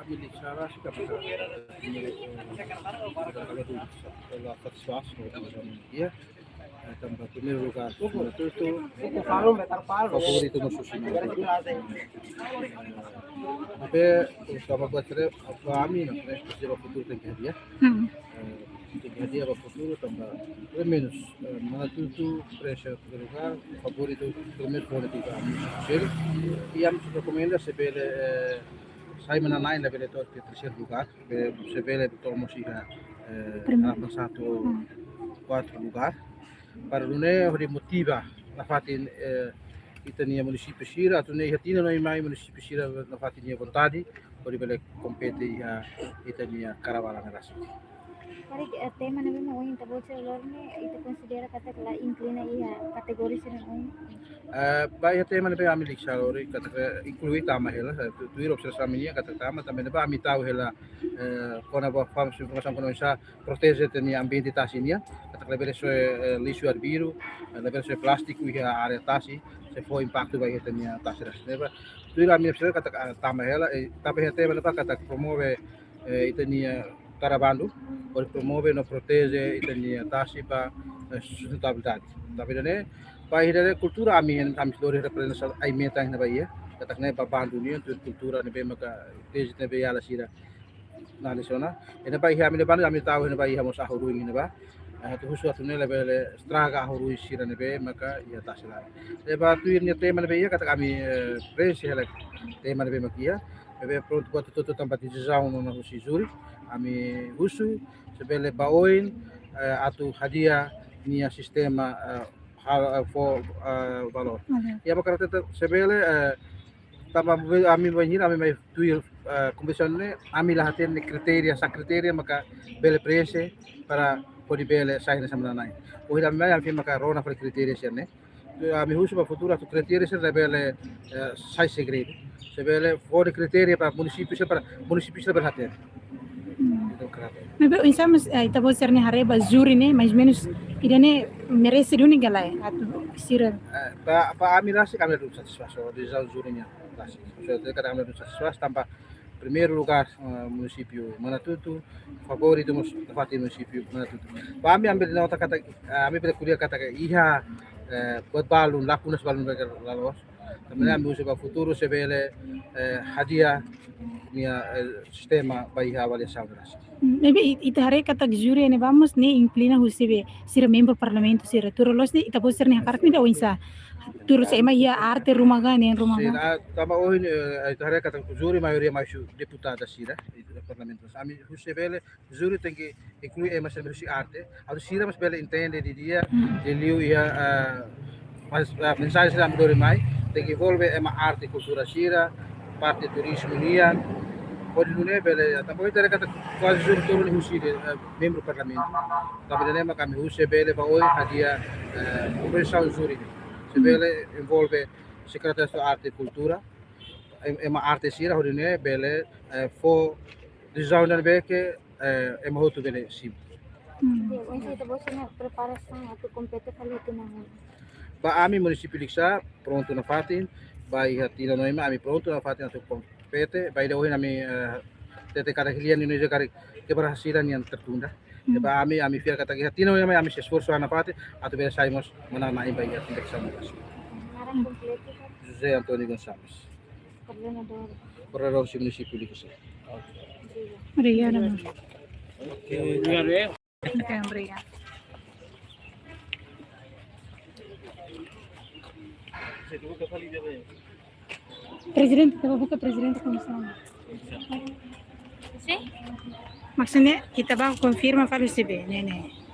milik Sarah sih kami milik kalau dulu kalau satisfaz dia tambah primeiro lugar itu favorito no sushi tapi sama buat saya kami nak secara futuro tem que dia tem que dia para futuro tambah menos mana tu pressure lugar favorito primeiro favorito kami jadi yang recomenda se bele sai menanai na bele tot terceiro lugar se bele tomo siga na satu quatro lugar para lunes hori motiva na fatin itania município Sira tu nei hatina no mai município Sira na fatin ia vontade hori bele compete ia itania caravana na rasu Pare tema na bem hoje então você lorne itu considera kata la inclina ia kategori sini hoje Bai tema na be amilik salori kata inclui tama hela tu iro observação minha kata tama também ba ami tahu hela kona ba fam informação kono isa protege tenia ambiente tasinia kata lebele so lisu arbiru lebele so plástico ia area tasi se foi impacto bai tenia tasira neba tu iro ami observa kata tama hela tapi tema na kata promove itenia Caravandu, por promove no protege itania tasi pa sustentabilidade. Tapi dane pai hidare kultura ami flori representação ai meta na Bahia, katak na papandu ni tu kultura ne be maka tege ne be yala sira na lisona. Ena pai ami ne bandu ami tahu ne Bahia mo sa huru ni ba. Tu husu atu ne lebele straga huru sira ne be maka ia tasila. Leba tu ni tema ne be ia katak ami presi hele tema ne be makia. Bebe pronto buat tutu tempat di jauh no husi zuri. Ami husu sebele baoin atu hadiah nia sistema for valor. Ya bakar sebele tamba ami banhir ami mai tuir competition ne ami lahaten kriteria sa kriteria maka bele prese para podi bele saina samlanai. Ohira mai ami maka rona for kriteria sene. Ami husu ba futura tu kriteria se bele sai segredo. Sebele for kriteria para município se berhaten. Mas insamos ita você ne hareba juri ne mais menos idane merece duni galai atu sira pa ami rasi kami do satisfação de já jurinya rasi so de kada kami do satisfação tambah primeiro lugar município Manatutu favorito fati município Manatutu pa ami ambil nota kata ami bela kuliah kata iha buat balun lakunas balun lalos também ami usa para futuro sebele hadiah nia sistema baia avaliação rasi maybe ita hare kata juri ne vamos ne inclina husibe sira membro parlamento sira turolos de ita poser ne hakar mida oinsa turus ema ia arte rumaga ne rumaga tama oin ita hare kata juri maioria mais deputada sira parlamento ami husibele juri tem que incluir ema serviço arte ao sira mas bele entende de dia de liu ia mas mensagem sira mudori mai tem que envolver ema arte cultura sira parte turismo nian pode lunes bele também tem kata quase juro turun husi de membro parlamento também nem mas kami husi bele ba oi hadia convenção juri sebele envolve secretário de arte e cultura ema arte sira hodine bele for designer beke ema hotu bele sim Onde ita você na preparação atu compete kali tinang ba ami município Liksa pronto na fatin bai hatila noima ami pronto na fatin atu compete bai de hoje nami tete kada hilian ini juga keberhasilan yang tertunda. Ba ami fiar kata hatila noima ami se esforço na fatin atu bela saimos menamai bai tindak sama Narang kompleto José Antônio Gonçalves coordenador município Liksa. obrigada Obrigado. okay obrigada Presidente, kita buka presidente komissão. Sim? Maksudnya kita bang confirma kalau sebe, nene.